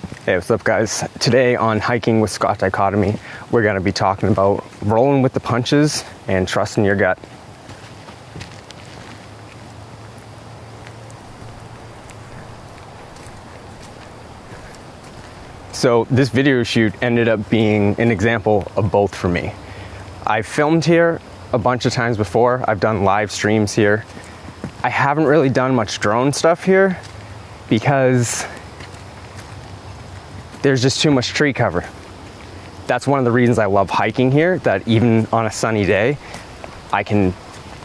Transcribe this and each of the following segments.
Hey, what's up guys? Today on Hiking with Scott Dichotomy, we're going to be talking about rolling with the punches and trusting your gut. So this video shoot ended up being an example of both for me. I've filmed here a bunch of times before. I've done live streams here. I haven't really done much drone stuff here because there's just too much tree cover. That's one of the reasons I love hiking here, that even on a sunny day, I can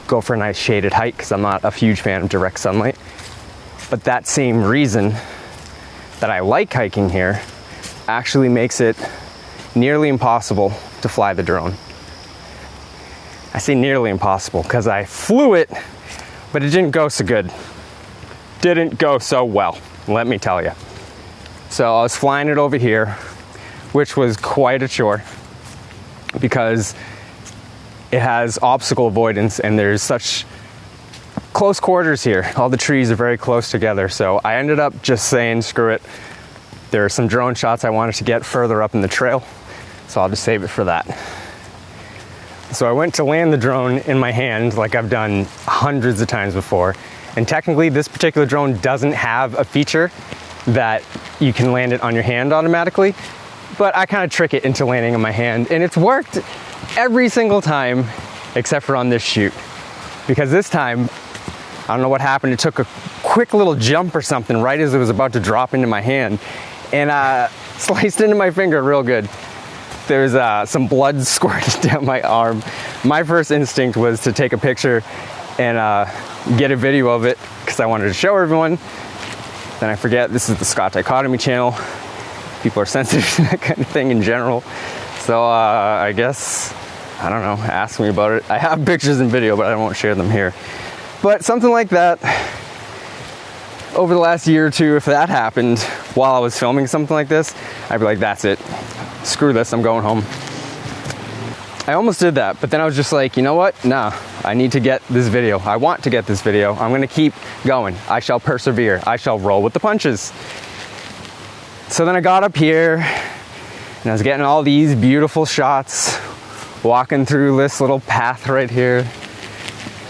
go for a nice shaded hike because I'm not a huge fan of direct sunlight. But that same reason that I like hiking here actually makes it nearly impossible to fly the drone. I say nearly impossible because I flew it, but it didn't go so good. Didn't go so well, let me tell you. So I was flying it over here, which was quite a chore because it has obstacle avoidance and there's such close quarters here. All the trees are very close together. So I ended up just saying, screw it. There are some drone shots I wanted to get further up in the trail, so I'll just save it for that. So I went to land the drone in my hand like I've done hundreds of times before. And technically this particular drone doesn't have a feature that you can land it on your hand automatically, but I kind of trick it into landing on my hand, and it's worked every single time except for on this shoot. Because this time, I don't know what happened, it took a quick little jump or something right as it was about to drop into my hand and sliced into my finger real good. There's some blood squirted down my arm. My first instinct was to take a picture and get a video of it because I wanted to show everyone. Then I forget this is the Scott Dichotomy channel. People are sensitive to that kind of thing in general. So I guess, I don't know, ask me about it. I have pictures and video, but I won't share them here. But something like that, over the last year or two, if that happened while I was filming something like this, I'd be like, that's it. Screw this, I'm going home. I almost did that, but then I was just like, you know what? Nah, I need to get this video. I want to get this video. I'm gonna keep going. I shall persevere. I shall roll with the punches. So then I got up here and I was getting all these beautiful shots, walking through this little path right here,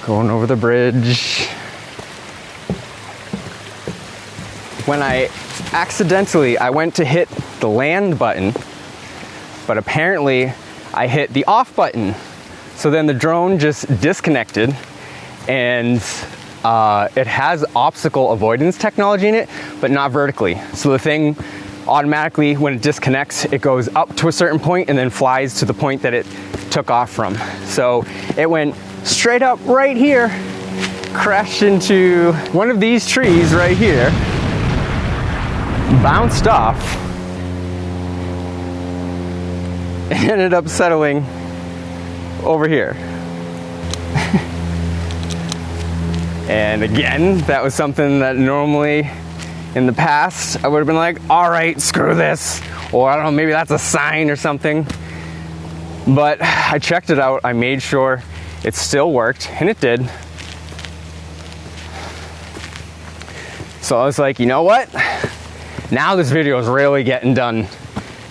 going over the bridge. When I went to hit the land button, but apparently I hit the off button. So then the drone just disconnected, and it has obstacle avoidance technology in it, but not vertically. So the thing automatically, when it disconnects, it goes up to a certain point and then flies to the point that it took off from. So it went straight up right here, crashed into one of these trees right here, bounced off, and ended up settling over here. And again, that was something that normally in the past I would have been like, all right, screw this, or I don't know, maybe that's a sign or something. But I checked it out, I made sure it still worked, and it did. So I was like, you know what? Now this video is really getting done.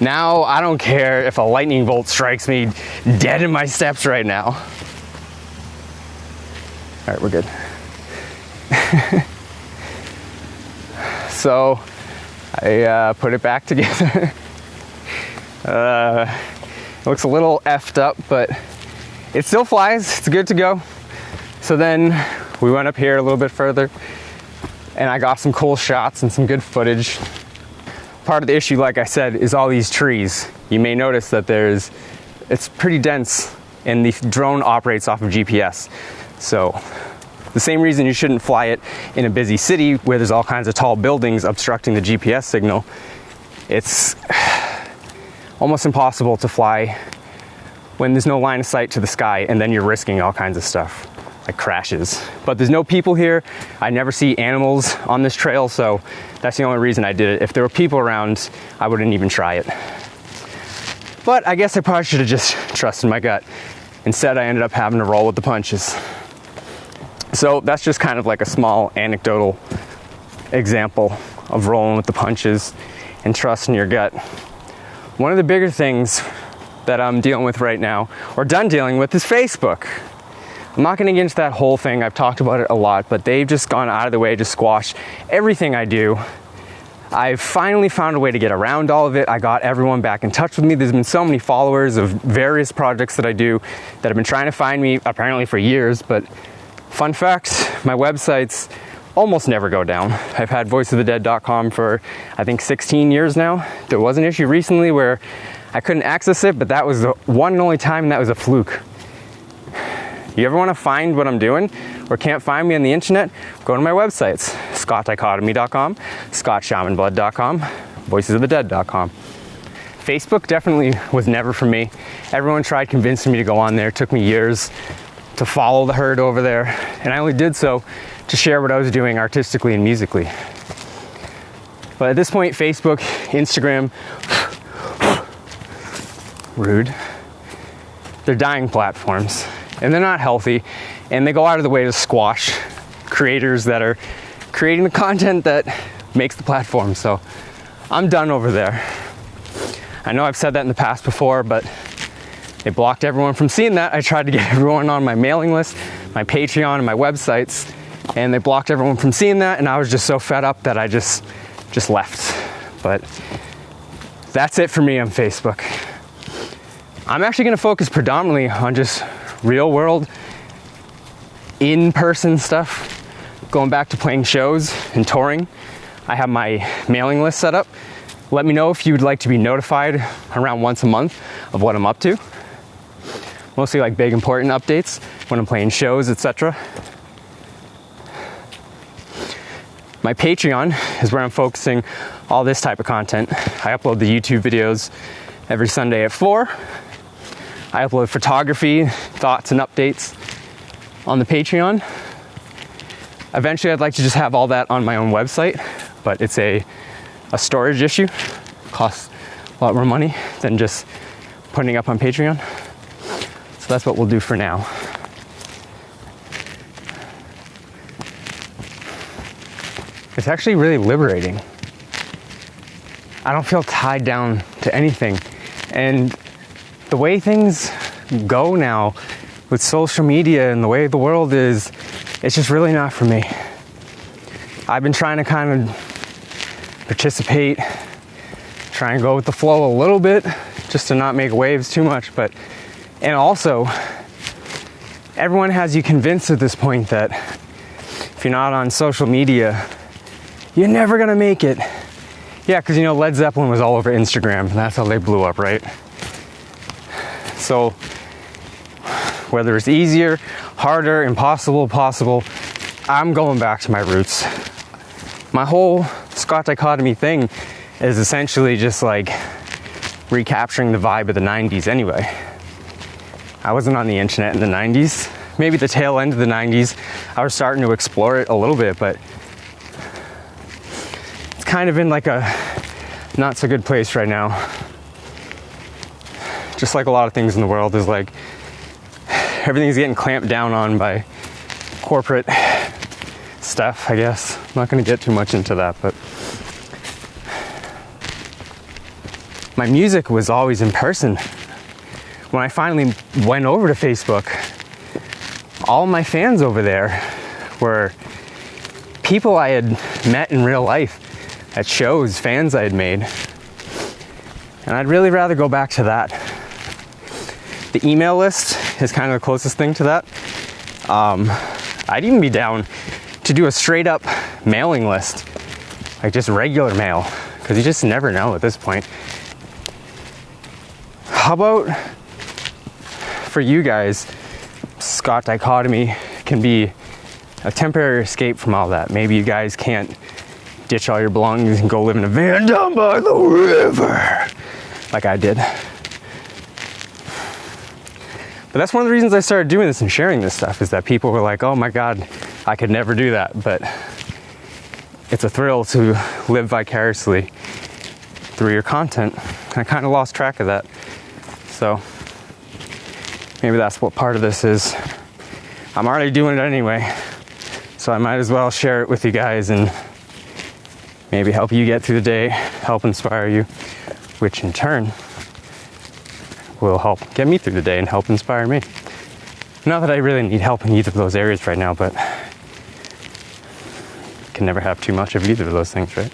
Now I don't care if a lightning bolt strikes me dead in my steps right now. All right, we're good. So I put it back together. It looks a little effed up, but it still flies. It's good to go. So then we went up here a little bit further and I got some cool shots and some good footage. Part of the issue, like I said, is all these trees. You may notice that it's pretty dense and the drone operates off of GPS. So the same reason you shouldn't fly it in a busy city where there's all kinds of tall buildings obstructing the GPS signal. It's almost impossible to fly when there's no line of sight to the sky, and then you're risking all kinds of stuff like crashes. But there's no people here. I never see animals on this trail, so that's the only reason I did it. If there were people around, I wouldn't even try it. But I guess I probably should have just trusted my gut. Instead, I ended up having to roll with the punches. So that's just kind of like a small anecdotal example of rolling with the punches and trust in your gut. One of the bigger things that I'm dealing with right now, or done dealing with, is Facebook. I'm not gonna get into that whole thing. I've talked about it a lot, but they've just gone out of the way to squash everything I do. I've finally found a way to get around all of it. I got everyone back in touch with me. There's been so many followers of various projects that I do that have been trying to find me apparently for years, but fun fact, my websites almost never go down. I've had voiceofthedead.com for I think 16 years now. There was an issue recently where I couldn't access it, but that was the one and only time, and that was a fluke. You ever want to find what I'm doing or can't find me on the internet? Go to my websites, scottdichotomy.com, scottshamanblood.com, voicesofthedead.com. Facebook definitely was never for me. Everyone tried convincing me to go on there. It took me years to follow the herd over there, and I only did so to share what I was doing artistically and musically. But at this point, Facebook, Instagram, rude, they're dying platforms. And they're not healthy, and they go out of the way to squash creators that are creating the content that makes the platform. So I'm done over there. I know I've said that in the past before, but they blocked everyone from seeing that. I tried to get everyone on my mailing list, my Patreon, and my websites, and they blocked everyone from seeing that, and I was just so fed up that I just left. But that's it for me on Facebook. I'm actually gonna focus predominantly on just real world, in-person stuff, going back to playing shows and touring. I have my mailing list set up. Let me know if you'd like to be notified around once a month of what I'm up to. Mostly like big important updates when I'm playing shows, etc. My Patreon is where I'm focusing all this type of content. I upload the YouTube videos every Sunday at 4. I upload photography, thoughts, and updates on the Patreon. Eventually, I'd like to just have all that on my own website, but it's a storage issue. It costs a lot more money than just putting it up on Patreon. So that's what we'll do for now. It's actually really liberating. I don't feel tied down to anything. And the way things go now with social media and the way the world is, it's just really not for me. I've been trying to kind of participate, try and go with the flow a little bit, just to not make waves too much, and also, everyone has you convinced at this point that if you're not on social media, you're never gonna make it. Yeah, because Led Zeppelin was all over Instagram, and that's how they blew up, right? So whether it's easier, harder, impossible, possible, I'm going back to my roots. My whole Scott Dichotomy thing is essentially just like recapturing the vibe of the 90s anyway. I wasn't on the internet in the 90s. Maybe the tail end of the 90s, I was starting to explore it a little bit, but it's kind of in like a not so good place right now. Just like a lot of things in the world, is like everything's getting clamped down on by corporate stuff, I guess. I'm not going to get too much into that, but my music was always in person. When I finally went over to Facebook, all my fans over there were people I had met in real life at shows, fans I had made. And I'd really rather go back to that. The email list is kind of the closest thing to that. I'd even be down to do a straight up mailing list, like just regular mail, because you just never know at this point. How about for you guys, Scott Dichotomy can be a temporary escape from all that. Maybe you guys can't ditch all your belongings and go live in a van down by the river like I did. But that's one of the reasons I started doing this and sharing this stuff, is that people were like, oh my God, I could never do that. But it's a thrill to live vicariously through your content. I kind of lost track of that. So maybe that's what part of this is. I'm already doing it anyway, so I might as well share it with you guys and maybe help you get through the day, help inspire you, which in turn will help get me through the day and help inspire me. Not that I really need help in either of those areas right now, but you can never have too much of either of those things, right?